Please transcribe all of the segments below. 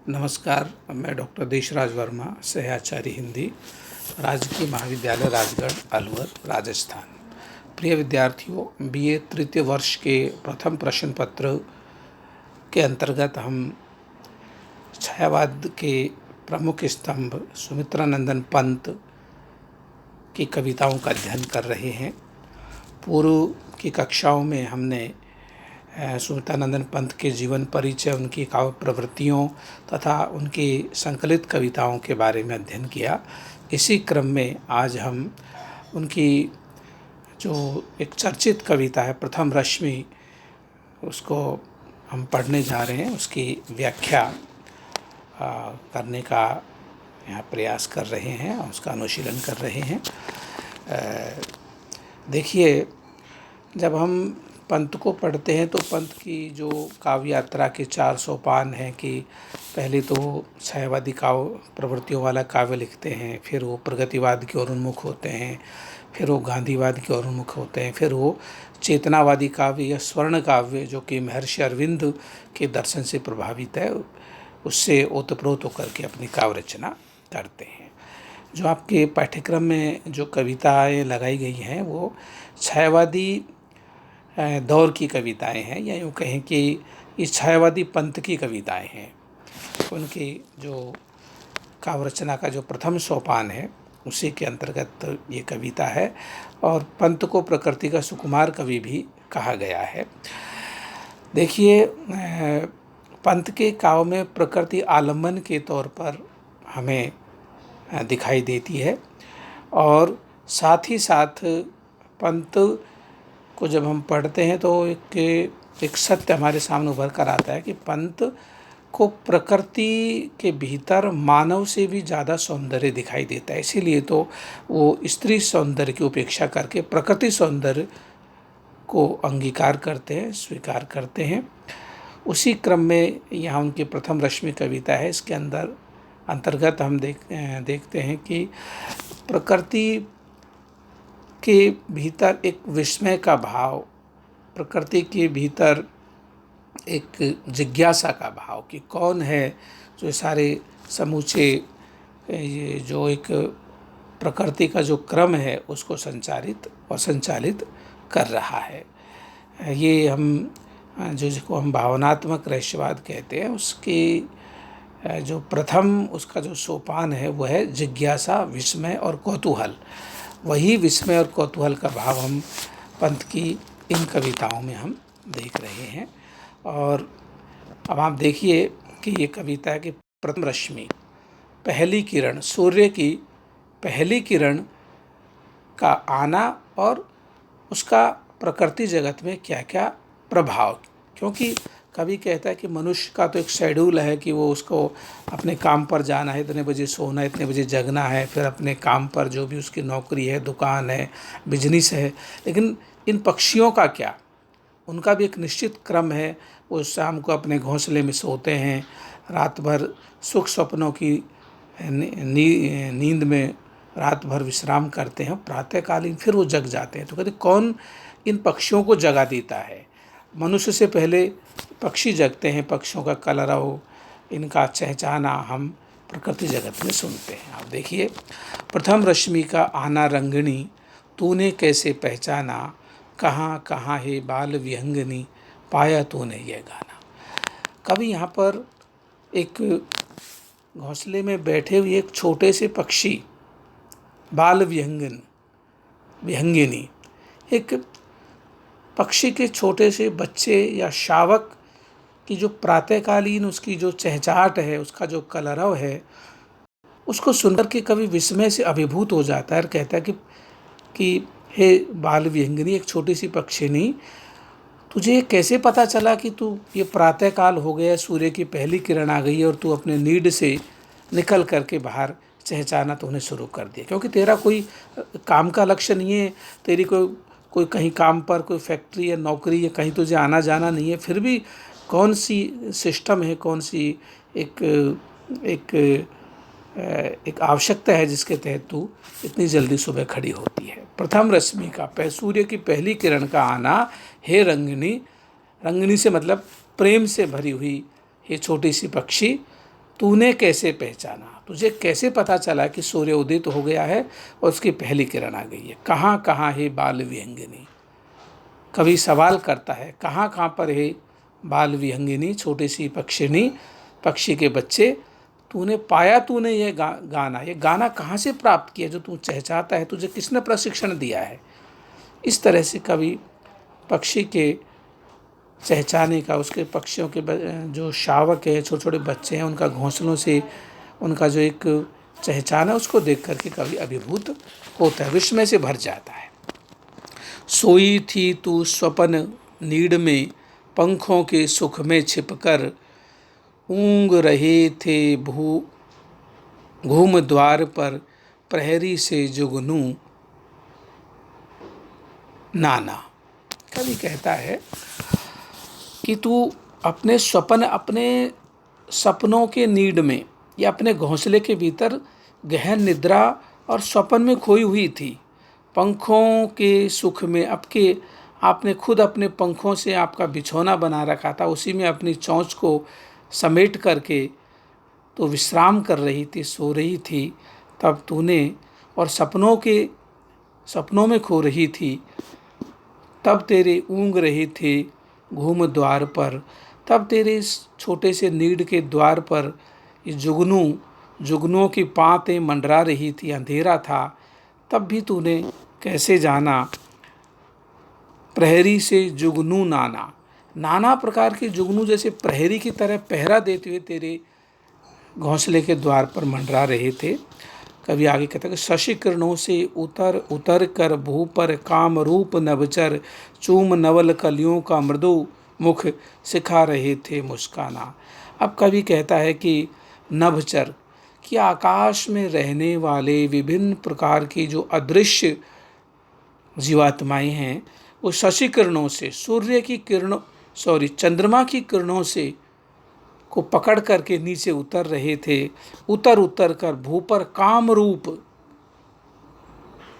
नमस्कार, मैं डॉक्टर देशराज वर्मा, सहआचार्य हिंदी, राजकीय महाविद्यालय राजगढ़, अलवर, राजस्थान। प्रिय विद्यार्थियों, बीए तृतीय वर्ष के प्रथम प्रश्न पत्र के अंतर्गत हम छायावाद के प्रमुख स्तंभ सुमित्रानंदन पंत की कविताओं का अध्ययन कर रहे हैं। पूर्व की कक्षाओं में हमने सुमित्रानंदन पंत के जीवन परिचय, उनकी काव्य प्रवृत्तियों तथा उनकी संकलित कविताओं के बारे में अध्ययन किया। इसी क्रम में आज हम उनकी जो एक चर्चित कविता है प्रथम रश्मि, उसको हम पढ़ने जा रहे हैं। उसकी व्याख्या करने का यहाँ प्रयास कर रहे हैं और उसका अनुशीलन कर रहे हैं। देखिए, जब हम पंत को पढ़ते हैं तो पंत की जो काव्य यात्रा के 4 सोपान हैं कि पहले तो छायावादी काव्य प्रवृत्तियों वाला काव्य लिखते हैं, फिर वो प्रगतिवाद की ओर उन्मुख होते हैं, फिर वो गांधीवाद की ओर उन्मुख होते हैं, फिर वो चेतनावादी काव्य या स्वर्ण काव्य जो कि महर्षि अरविंद के दर्शन से प्रभावित है, उससे ओतप्रोत होकर के अपनी काव्य रचना करते हैं। जो आपके पाठ्यक्रम में जो कविताएं लगाई गई हैं वो छायावादी दौर की कविताएं हैं, या यूँ कहें कि ये छायावादी पंथ की कविताएं हैं। उनकी जो काव्य रचना का जो प्रथम सोपान है उसी के अंतर्गत ये कविता है, और पंत को प्रकृति का सुकुमार कवि भी कहा गया है। देखिए, पंत के काव्य में प्रकृति आलम्बन के तौर पर हमें दिखाई देती है, और साथ ही साथ पंत को जब हम पढ़ते हैं तो एक सत्य हमारे सामने उभर कर आता है कि पंत को प्रकृति के भीतर मानव से भी ज़्यादा सौंदर्य दिखाई देता है। इसीलिए तो वो स्त्री सौंदर्य की उपेक्षा करके प्रकृति सौंदर्य को अंगीकार करते हैं, स्वीकार करते हैं। उसी क्रम में यहाँ उनकी प्रथम रश्मि कविता है। इसके अंतर्गत हम देखते हैं कि प्रकृति के भीतर एक विस्मय का भाव, प्रकृति के भीतर एक जिज्ञासा का भाव कि कौन है जो सारे समूचे ये जो एक प्रकृति का जो क्रम है उसको संचालित और संचालित कर रहा है। ये हम जिसको हम भावनात्मक रहस्यवाद कहते हैं, उसकी जो प्रथम उसका जो सोपान है वो है जिज्ञासा, विस्मय और कौतूहल। वही विस्मय और कौतूहल का भाव हम पंत की इन कविताओं में हम देख रहे हैं। और अब आप देखिए कि ये कविता है कि प्रथम रश्मि, पहली किरण, सूर्य की पहली किरण का आना और उसका प्रकृति जगत में क्या क्या प्रभाव। क्योंकि कवि कहता है कि मनुष्य का तो एक शेड्यूल है कि वो उसको अपने काम पर जाना है, इतने बजे सोना है, इतने बजे जगना है, फिर अपने काम पर जो भी उसकी नौकरी है, दुकान है, बिजनेस है। लेकिन इन पक्षियों का क्या? उनका भी एक निश्चित क्रम है। वो शाम को अपने घोंसले में सोते हैं, रात भर सुख स्वप्नों की नींद में रात भर विश्राम करते हैं, प्रातःकालीन फिर वो जग जाते हैं। तो कहते कौन इन पक्षियों को जगा देता है? मनुष्य से पहले पक्षी जगते हैं, पक्षियों का कलरव, इनका चहचहाना हम प्रकृति जगत में सुनते हैं। आप देखिए, प्रथम रश्मि का आना रंगिणी, तूने कैसे पहचाना, कहाँ कहाँ है बाल विहंगनी, पाया तूने यह गाना। कभी यहाँ पर एक घोंसले में बैठे हुए एक छोटे से पक्षी, बाल विहंगिनी, एक पक्षी के छोटे से बच्चे या शावक की जो प्रातःकालीन उसकी जो चहचहाट है, उसका जो कलरव है, उसको सुनकर के कवि विस्मय से अभिभूत हो जाता है और कहता है कि हे बाल विहंगिनी, एक छोटी सी पक्षिनी, तुझे ये कैसे पता चला कि तू ये प्रातःकाल हो गया, सूर्य की पहली किरण आ गई है और तू अपने नीड से निकल करके बाहर चहचहाना तूने शुरू कर दिया। क्योंकि तेरा कोई काम का लक्ष्य नहीं है, तेरी कोई कहीं काम पर कोई फैक्ट्री या नौकरी या कहीं तुझे आना जाना नहीं है, फिर भी कौन सी सिस्टम है, कौन सी एक आवश्यकता है जिसके तहत तू इतनी जल्दी सुबह खड़ी होती है। प्रथम रश्मि का सूर्य की पहली किरण का आना, हे रंगिणी, रंगिणी से मतलब प्रेम से भरी हुई ये छोटी सी पक्षी, तूने कैसे पहचाना, तुझे कैसे पता चला कि सूर्य उदित हो गया है और उसकी पहली किरण आ गई है। कहाँ कहाँ है बाल विहंगिनी, कवि सवाल करता है, कहाँ कहाँ पर है बाल विहंगिनी, छोटी सी पक्षिणी, पक्षी के बच्चे, तूने पाया, तूने ये गाना, ये गाना कहाँ से प्राप्त किया जो तू चहचाता है, तुझे किसने प्रशिक्षण दिया है। इस तरह से कवि पक्षी के चहचाने का, उसके पक्षियों के जो शावक है, छोटे छोटे बच्चे हैं, उनका घोंसलों से उनका जो एक चहचाना, उसको देख करके कवि अभिभूत होता है, विस्मय से भर जाता है। सोई थी तू स्वपन नीड़ में, पंखों के सुख में छिपकर, ऊँग रहे थे घूम द्वार पर, प्रहरी से जुगनू नाना। कवि कहता है कि तू अपने सपनों के नीड में या अपने घोंसले के भीतर गहन निद्रा और स्वप्न में खोई हुई थी। पंखों के सुख में आपने खुद अपने पंखों से आपका बिछौना बना रखा था, उसी में अपनी चोंच को समेट करके तो विश्राम कर रही थी, सो रही थी। तब तूने, और सपनों में खो रही थी, तब तेरे ऊँग रहे थे घूम द्वार पर, तब तेरे इस छोटे से नीड़ के द्वार पर ये जुगनुओं की पातें मंडरा रही थी, अंधेरा था। तब भी तूने कैसे जाना, प्रहरी से जुगनू नाना, नाना प्रकार के जुगनू जैसे प्रहरी की तरह पहरा देते हुए तेरे घोंसले के द्वार पर मंडरा रहे थे। कभी आगे कहता है कि शशि किरणों से उतर कर भू पर काम रूप नभचर, चूम नवल कलियों का मृदु मुख सिखा रहे थे मुस्काना। अब कवि कहता है कि नभचर, कि आकाश में रहने वाले विभिन्न प्रकार की जो अदृश्य जीवात्माएं हैं, वो शशि किरणों से, चंद्रमा की किरणों से को पकड़ करके नीचे उतर रहे थे। उतर कर भू पर काम रूप,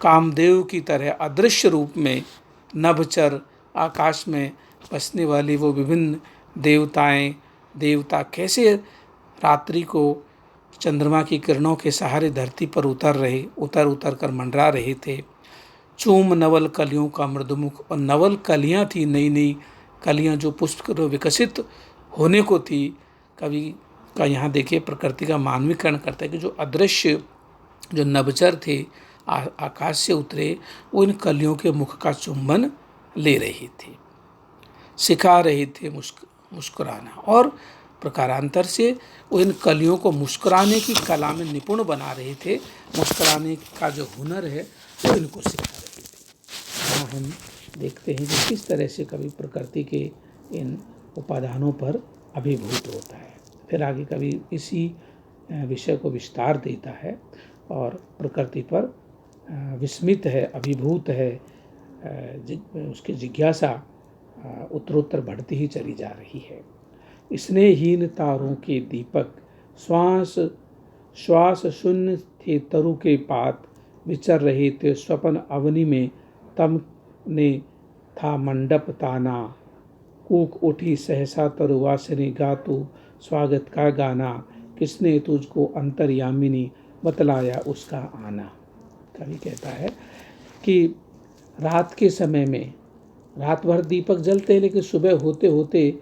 कामदेव की तरह अदृश्य रूप में, नभचर, आकाश में बसने वाली वो विभिन्न देवता कैसे रात्रि को चंद्रमा की किरणों के सहारे धरती पर उतर कर मंडरा रहे थे। चूम नवल कलियों का मृदुमुख, और नवल कलियां थी, नई नई कलियां जो पुष्प विकसित होने को थी। कवि का यहाँ देखिए प्रकृति का मानवीकरण करता है कि जो अदृश्य, जो नभचर थे, आकाश से उतरे, वो इन कलियों के मुख का चुंबन ले रही थी, सिखा रहे थे मुस्कुराना, और प्रकारांतर से वो इन कलियों को मुस्कुराने की कला में निपुण बना रहे थे। मुस्कुराने का जो हुनर है वो इनको सिखा रहे थे। यहाँ हम देखते हैं कि किस तरह से कवि प्रकृति के इन उपादानों पर अभिभूत होता है। फिर आगे कवि इसी विषय को विस्तार देता है और प्रकृति पर विस्मित है, अभिभूत है, उसकी जिज्ञासा उत्तरोत्तर बढ़ती ही चली जा रही है। स्नेहहीन तारों के दीपक, श्वास शून्य थे तरु के पात, विचर रहे थे स्वपन अवनि में, तम ने था मंडप ताना, कूक उठी सहसा तरुवासिनी, गातु स्वागत का गाना, किसने तुझको अंतर्यामिनी बतलाया उसका आना। कवि कहता है कि रात के समय में रात भर दीपक जलते हैं, लेकिन सुबह होते होते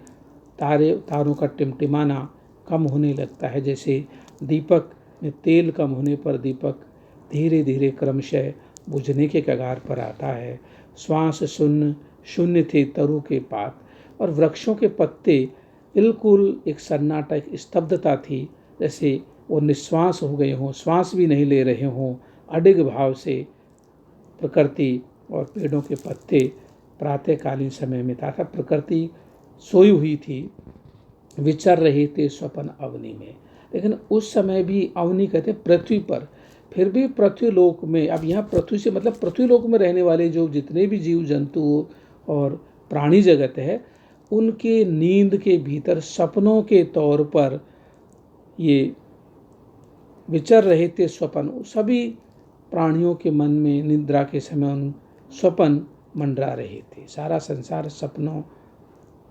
तारों का टिमटिमाना कम होने लगता है। जैसे दीपक में तेल कम होने पर दीपक धीरे धीरे क्रमशः बुझने के कगार पर आता है। श्वास शून्य थे तरु के पात, और वृक्षों के पत्ते बिल्कुल एक सन्नाटा, एक स्तब्धता थी, जैसे वो निश्वास हो गए हों, श्वास भी नहीं ले रहे हों। अडिग भाव से प्रकृति और पेड़ों के पत्ते प्रातःकालीन समय में था, प्रकृति सोई हुई थी, विचर रहे थे स्वपन अवनि में। लेकिन उस समय भी अवनि कहते पृथ्वी पर, फिर भी पृथ्वी लोक में, अब यहाँ पृथ्वी से मतलब पृथ्वी लोक में रहने वाले जो जितने भी जीव जंतु और प्राणी जगत है, उनके नींद के भीतर सपनों के तौर पर ये विचर रहे थे स्वपन। सभी प्राणियों के मन में निद्रा के समय उन स्वपन मंडरा रहे थे। सारा संसार सपनों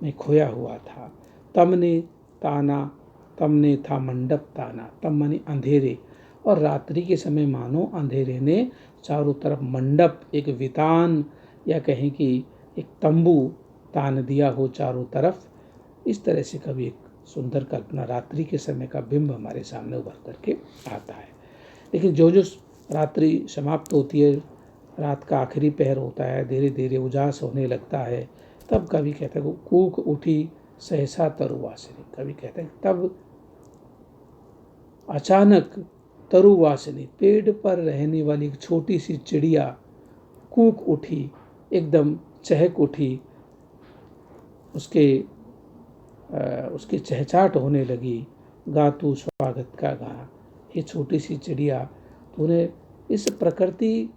में खोया हुआ था। तमने ताना तम ने था मंडप ताना, तम माने अंधेरे, और रात्रि के समय मानो अंधेरे ने चारों तरफ मंडप, एक वितान या कहें कि एक तंबू तान दिया हो चारों तरफ। इस तरह से कभी एक सुंदर कल्पना रात्रि के समय का बिंब हमारे सामने उभर करके आता है। लेकिन जो जो रात्रि समाप्त होती है, रात का आखिरी पहर होता है, धीरे धीरे उजास होने लगता है, तब कभी कहते हैं कूक उठी सहसा तरुवासिनी, कभी कहते हैं तब अचानक तरुवासिनी, पेड़ पर रहने वाली एक छोटी सी चिड़िया कूक उठी, एकदम चहक उठी, उसकी चहचहाट होने लगी। गा तू स्वागत का गा, ये छोटी सी चिड़िया, तूने इस प्रकृति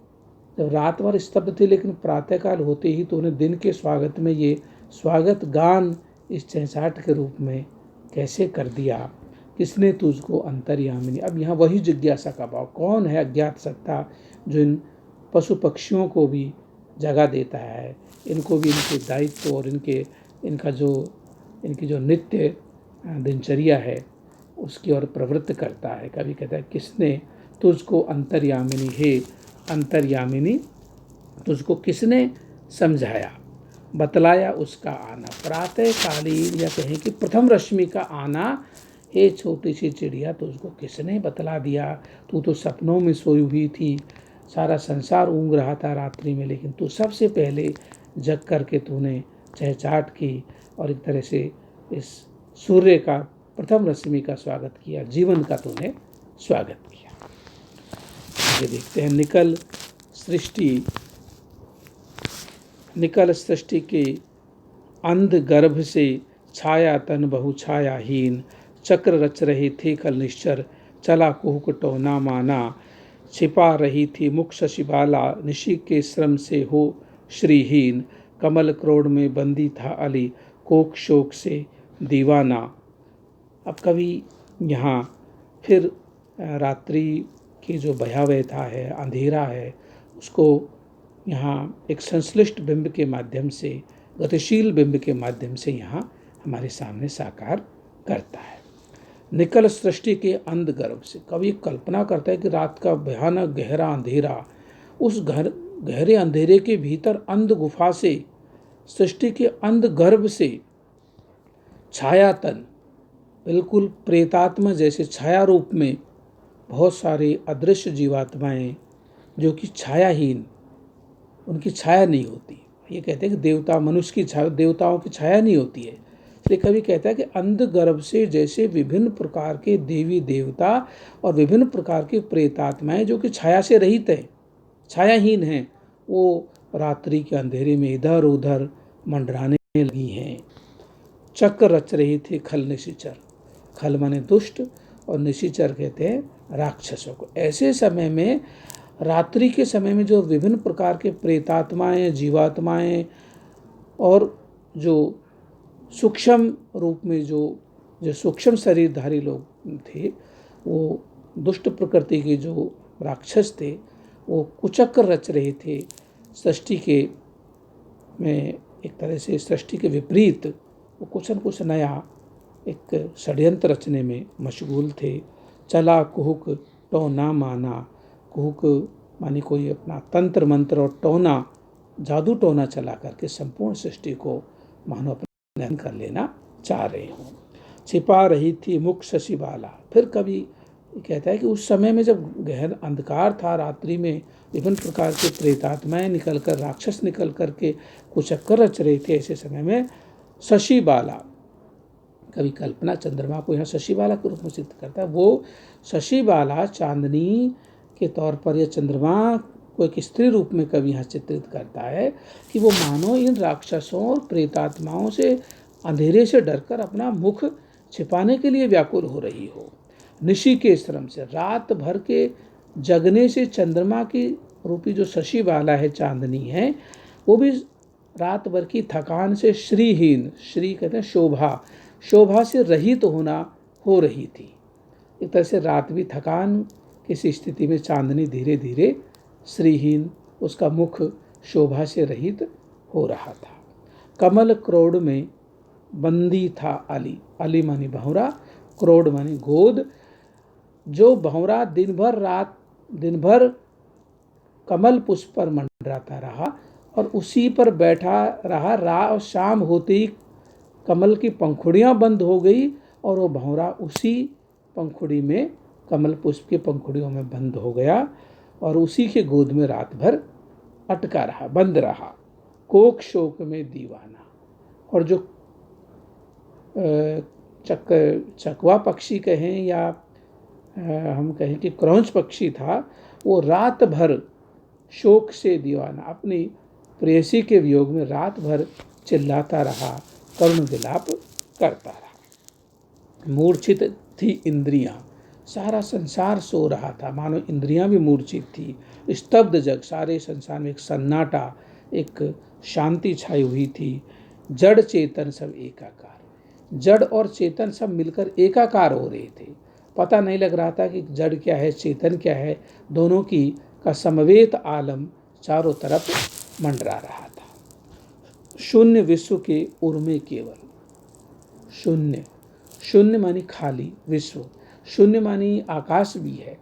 जब रात भर स्तब्ध थी, लेकिन प्रातःकाल होते ही तूने दिन के स्वागत में ये स्वागत गान इस चहचहाट के रूप में कैसे कर दिया? किसने तुझको अंतर्यामिनी। अब यहाँ वही जिज्ञासा का भाव, कौन है अज्ञात सत्ता जो इन पशु पक्षियों को भी जगह देता है, इनको भी इनके दायित्व और इनकी जो नित्य दिनचर्या है उसकी ओर प्रवृत्त करता है। कभी कहता है किसने तुझको अंतर्यामिनी, हे अंतर्यामिनी तुझको किसने समझाया, बतलाया उसका आना। प्रातःकालीन या कहें कि प्रथम रश्मि का आना, हे छोटी सी चिड़िया तुझको किसने बतला दिया? तू तो सपनों में सोई हुई थी, सारा संसार ऊँग रहा था रात्रि में, लेकिन तू सबसे पहले जग करके तूने चहचहाट की और एक तरह से इस सूर्य का प्रथम रश्मि का स्वागत किया, जीवन का तूने स्वागत किया। ये देखते हैं निकल सृष्टि के अंध गर्भ से, छाया तन बहु छायाहीन, चक्र रच रहे थे खल निश्चर, चला कुहुक टोना माना, छिपा रही थी मुख शशिबाला, निशी के श्रम से हो श्रीहीन, कमल क्रोड़ में बंदी था अली, कोक शोक से दीवाना। अब कभी यहाँ फिर रात्रि की जो भयावहता है, अंधेरा है, उसको यहाँ एक संश्लिष्ट बिंब के माध्यम से, गतिशील बिंब के माध्यम से यहाँ हमारे सामने साकार करता है। निकल सृष्टि के अंध गर्भ से, कभी कल्पना करता है कि रात का भयानक गहरा अंधेरा, उस गहरे अंधेरे के भीतर अंध गुफा से, सृष्टि के अंध गर्भ से छायातन, बिल्कुल प्रेतात्मा जैसे छाया रूप में बहुत सारे अदृश्य जीवात्माएं जो कि छायाहीन, उनकी छाया नहीं होती। ये कहते हैं कि देवता मनुष्य की छाया, देवताओं की छाया नहीं होती है। इसलिए कभी कहता है कि अंध गर्भ से जैसे विभिन्न प्रकार के देवी देवता और विभिन्न प्रकार के प्रेतात्माएं जो कि छाया से रहित हैं, छायाहीन हैं, वो रात्रि के अंधेरे में इधर उधर मंडराने लगी हैं। चक्र रच रही थी खल निशिचर, खल माने दुष्ट और निशिचर कहते हैं राक्षसों को। ऐसे समय में, रात्रि के समय में जो विभिन्न प्रकार के प्रेतात्माएं, जीवात्माएं और जो सूक्ष्म रूप में जो सूक्ष्म शरीरधारी लोग थे, वो दुष्ट प्रकृति के जो राक्षस थे, वो कुचक्र रच रहे थे सृष्टि के में, एक तरह से सृष्टि के विपरीत वो कुछ न कुछ नया एक षड्यंत्र रचने में मशगूल थे। चला कुहुक टोना माना, कुहुक मानी कोई अपना तंत्र मंत्र और टोना, जादू टोना चला करके संपूर्ण सृष्टि को मानो अपने नियंत्रण कर लेना चाह रहे हों। छिपा रही थी मुख शशिबाला, फिर कभी कहता है कि उस समय में जब गहन अंधकार था, रात्रि में विभिन्न प्रकार के प्रेतात्माएं निकल कर, राक्षस निकल करके कुचक्कर रच रहे थे, ऐसे समय में शशिबाला, कभी कल्पना चंद्रमा को यहाँ शशिबाला के रूप में सिद्ध करता है। वो शशिबाला चांदनी के तौर पर या चंद्रमा को एक स्त्री रूप में कभी यहाँ चित्रित करता है कि वो मानो इन राक्षसों और प्रेतात्माओं से अंधेरे से डरकर अपना मुख छिपाने के लिए व्याकुल हो रही हो। निशी के श्रम से, रात भर के जगने से चंद्रमा की रूपी जो शशिबाला है, चांदनी है, वो भी रात भर की थकान से श्रीहीन, श्री कहते हैं शोभा से रहित हो रही थी। एक तरह से रात भी थकान किसी स्थिति में चांदनी धीरे धीरे श्रीहीन, उसका मुख शोभा से रहित हो रहा था। कमल क्रोड़ में बंदी था अली, अली मानी भंवरा, क्रोड माने गोद। जो भंवरा दिन भर कमल पुष्प पर मंडराता रहा और उसी पर बैठा रहा। रात शाम होते ही कमल की पंखुड़ियां बंद हो गई और वो भंवरा उसी पंखुड़ी में, कमल पुष्प की पंखुड़ियों में बंद हो गया और उसी के गोद में रात भर अटका रहा, बंद रहा। कोक शोक में दीवाना। और जो चकवा पक्षी कहें या हम कहें कि क्रौंच पक्षी था, वो रात भर शोक से दीवाना, अपनी प्रेयसी के वियोग में रात भर चिल्लाता रहा, करुण विलाप करता रहा। मूर्छित थी इंद्रियां, सारा संसार सो रहा था, मानो इंद्रियां भी मूर्छित थी। स्तब्ध जग, सारे संसार में एक सन्नाटा, एक शांति छाई हुई थी। जड़ चेतन सब एकाकार, जड़ और चेतन सब मिलकर एकाकार हो रहे थे। पता नहीं लग रहा था कि जड़ क्या है, चेतन क्या है। दोनों की का समवेत आलम चारों तरफ मंडरा रहा था। शून्य विश्व के उर्मे केवल। शून्य, शून्य मानी खाली, विश्व शून्य मानी आकाश भी है।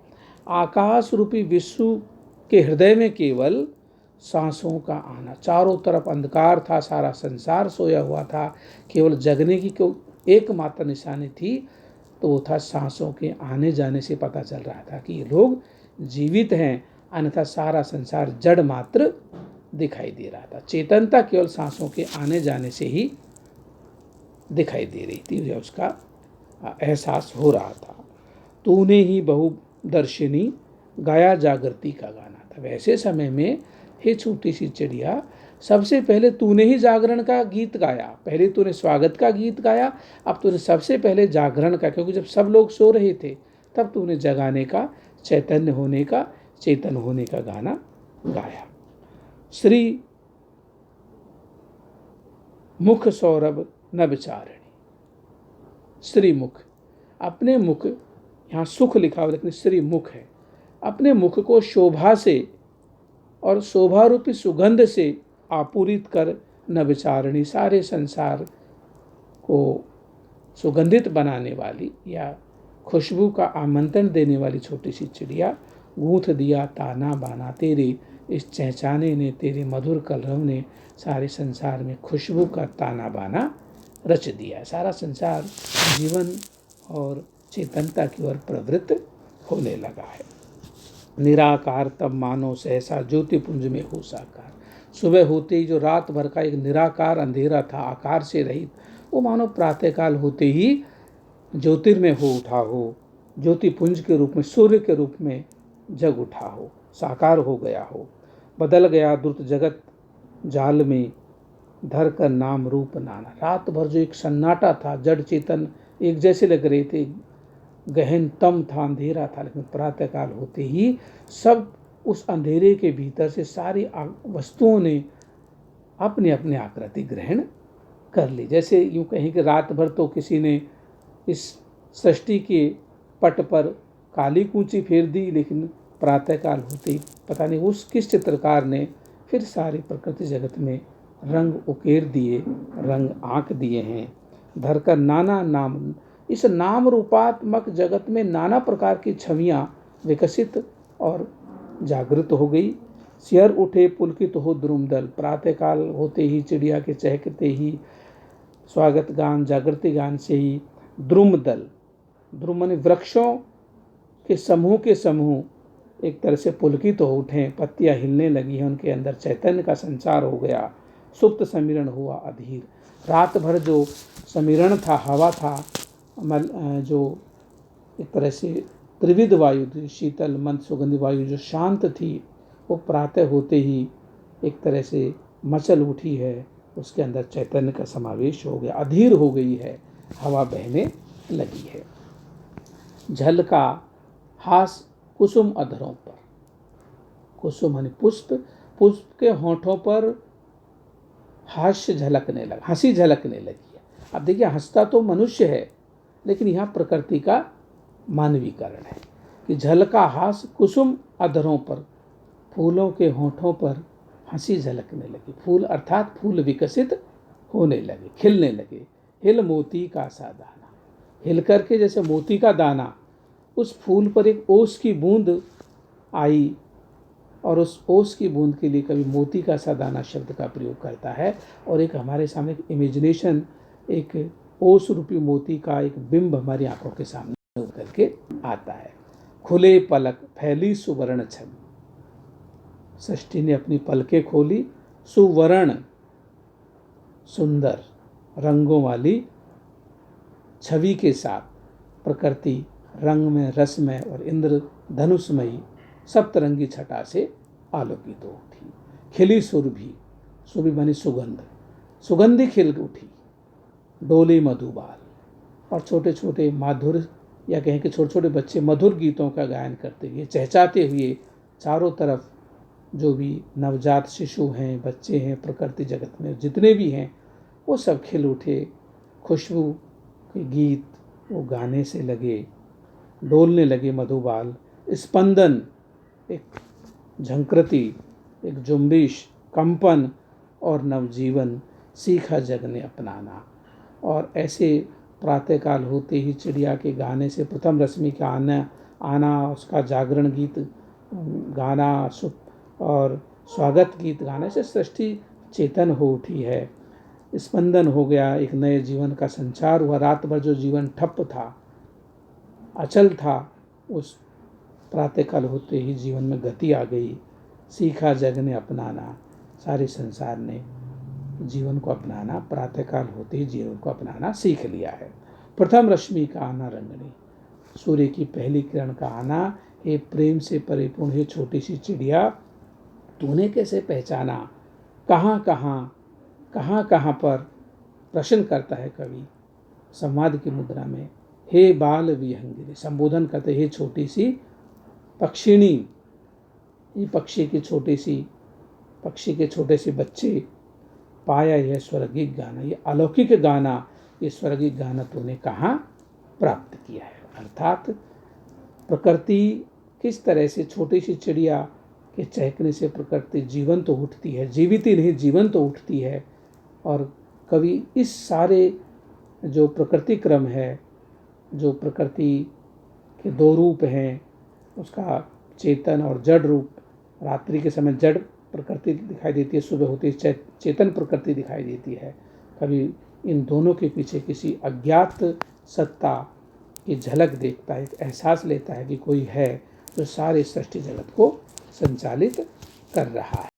आकाश रूपी विश्व के हृदय में केवल सांसों का आना। चारों तरफ अंधकार था, सारा संसार सोया हुआ था। केवल जगने की एकमात्र निशानी थी, तो वो था सांसों के आने जाने से पता चल रहा था कि ये लोग जीवित हैं, अन्यथा सारा संसार जड़ मात्र दिखाई दे रहा था। चेतनता केवल सांसों के आने जाने से ही दिखाई दे रही थी, या उसका एहसास हो रहा था। तूने ही बहुदर्शिनी गाया जागृति का गाना था। वैसे समय में हे छोटी सी चिड़िया, सबसे पहले तूने ही जागरण का गीत गाया। पहले तूने स्वागत का गीत गाया, अब तूने सबसे पहले जागरण का, क्योंकि जब सब लोग सो रहे थे तब तूने जगाने का, चैतन्य होने का, चेतन होने का गाना गाया। श्री मुख सौरभ न विचारणी। श्री मुख, अपने मुख, यहाँ सुख लिखा हुआ लेकिन श्री मुख है। अपने मुख को शोभा से और शोभा रूपी सुगंध से आपूरित कर न विचारणी, सारे संसार को सुगंधित बनाने वाली या खुशबू का आमंत्रण देने वाली छोटी सी चिड़िया, गूंथ दिया ताना बाना तेरे इस चहचाने ने, तेरे मधुर कलरव ने सारे संसार में खुशबू का ताना बाना रच दिया। सारा संसार जीवन और चेतनता की ओर प्रवृत्त होने लगा है। निराकार तब मानो सहसा ज्योतिपुंज में हो साकार। सुबह होते ही जो रात भर का एक निराकार अंधेरा था, आकार से रहित, वो मानो प्रातःकाल होते ही ज्योतिर्मय हो उठा हो, ज्योतिपुंज के रूप में, सूर्य के रूप में जग उठा हो, साकार हो गया हो। बदल गया द्रुत जगत जाल में धर कर नाम रूप नाना। रात भर जो एक सन्नाटा था, जड़ चेतन एक जैसे लग रहे थे, गहन तम था, अंधेरा था, लेकिन प्रातःकाल होते ही सब उस अंधेरे के भीतर से सारी वस्तुओं ने अपने अपने आकृति ग्रहण कर ली। जैसे यूँ कहें कि रात भर तो किसी ने इस सृष्टि के पट पर काली कूंची फेर दी, लेकिन प्रातःकाल होते ही पता नहीं उस किस चित्रकार ने फिर सारी प्रकृति जगत में रंग उकेर दिए, रंग आंक दिए हैं। धरकर नाना नाम, इस नाम रूपात्मक जगत में नाना प्रकार की छवियाँ विकसित और जागृत हो गई। सियर उठे पुलकित हो द्रुमदल, प्रातःकाल होते ही चिड़िया के चहकते ही स्वागत गान, जागृति गान से ही द्रुमदल, द्रुम माने वृक्षों के समूह एक तरह से पुलकित हो उठे, पत्तियां हिलने लगी हैं, उनके अंदर चैतन्य का संचार हो गया। सुप्त समीरण हुआ अधीर। रात भर जो समीरण था, हवा था, जो एक तरह से त्रिविध वायु थी, शीतल मंद सुगंधी वायु जो शांत थी, वो प्रातः होते ही एक तरह से मचल उठी है, उसके अंदर चैतन्य का समावेश हो गया, अधीर हो गई है, हवा बहने लगी है। झलका हास कुसुम अधरों पर, कुसुम यानी पुष्प, पुष्प के होठों पर हास्य झलकने लगा, हंसी झलकने लगी है। अब देखिए, हंसता तो मनुष्य है, लेकिन यहाँ प्रकृति का मानवीकरण है कि झलका हास कुसुम अधरों पर, फूलों के होठों पर हंसी झलकने लगी। फूल अर्थात फूल विकसित होने लगे, खिलने लगे। हिल मोती का सा दाना, हिल करके जैसे मोती का दाना, उस फूल पर एक ओस की बूंद आई, और उस ओस की बूंद के लिए कभी मोती का सा दाना शब्द का प्रयोग करता है, और एक हमारे सामने एक इमेजिनेशन, एक ओस रूपी मोती का एक बिंब हमारी आंखों के सामने उतर के आता है। खुले पलक फैली सुवर्ण छवि, षष्ठी ने अपनी पलकें खोली, सुवर्ण सुंदर रंगों वाली छवि के साथ, प्रकृति रंग में, रस में और इंद्र धनुषमयी सप्तरंगी छटा से आलोकित हो उठी। खिली सुरभि, सुरभि बनी सुगंध, सुगंधि खिल उठी, डोली मधुबाल, और छोटे छोटे माधुर, या कहें कि छोटे छोटे बच्चे मधुर गीतों का गायन करते हुए, चहचाते हुए चारों तरफ जो भी नवजात शिशु हैं, बच्चे हैं, प्रकृति जगत में जितने भी हैं, वो सब खिल उठे। खुशबू के गीत वो गाने से लगे, डोलने लगे मधुबाल। स्पंदन, एक झंकृति, एक जुम्बिश, कंपन और नवजीवन सीखा जग ने अपनाना। और ऐसे प्रातःकाल होते ही चिड़िया के गाने से प्रथम रश्मि का आना, उसका जागरण गीत गाना और स्वागत गीत गाने से सृष्टि चेतन हो उठी है। स्पंदन हो गया, एक नए जीवन का संचार हुआ। रात भर जो जीवन ठप था, अचल था, उस प्रातःकाल होते ही जीवन में गति आ गई। सीखा जग ने अपनाना, सारे संसार ने जीवन को अपनाना, प्रातःकाल होते ही जीवन को अपनाना सीख लिया है। प्रथम रश्मि का आना रंगनी, सूर्य की पहली किरण का आना। हे प्रेम से परिपूर्ण, हे छोटी सी चिड़िया, तूने कैसे पहचाना, कहाँ कहाँ पर, प्रश्न करता है कवि संवाद की मुद्रा में। हे बाल विहंगिनी, संबोधन करते, हे छोटी सी पक्षिणी, ये पक्षी के छोटे से बच्चे, पाया यह स्वर्गिक गाना, ये अलौकिक गाना, ये स्वर्गिक गाना तूने कहाँ प्राप्त किया है। अर्थात प्रकृति किस तरह से छोटी सी चिड़िया के चहकने से प्रकृति जीवन तो उठती है, जीवित ही नहीं जीवन तो उठती है। और कवि इस सारे जो प्रकृति क्रम है, जो प्रकृति के दो रूप हैं, उसका चेतन और जड़ रूप, रात्रि के समय जड़ प्रकृति दिखाई देती है, सुबह होती है चेतन प्रकृति दिखाई देती है। कभी इन दोनों के पीछे किसी अज्ञात सत्ता की झलक देखता है, एहसास लेता है कि कोई है जो सारे सृष्टि जगत को संचालित कर रहा है।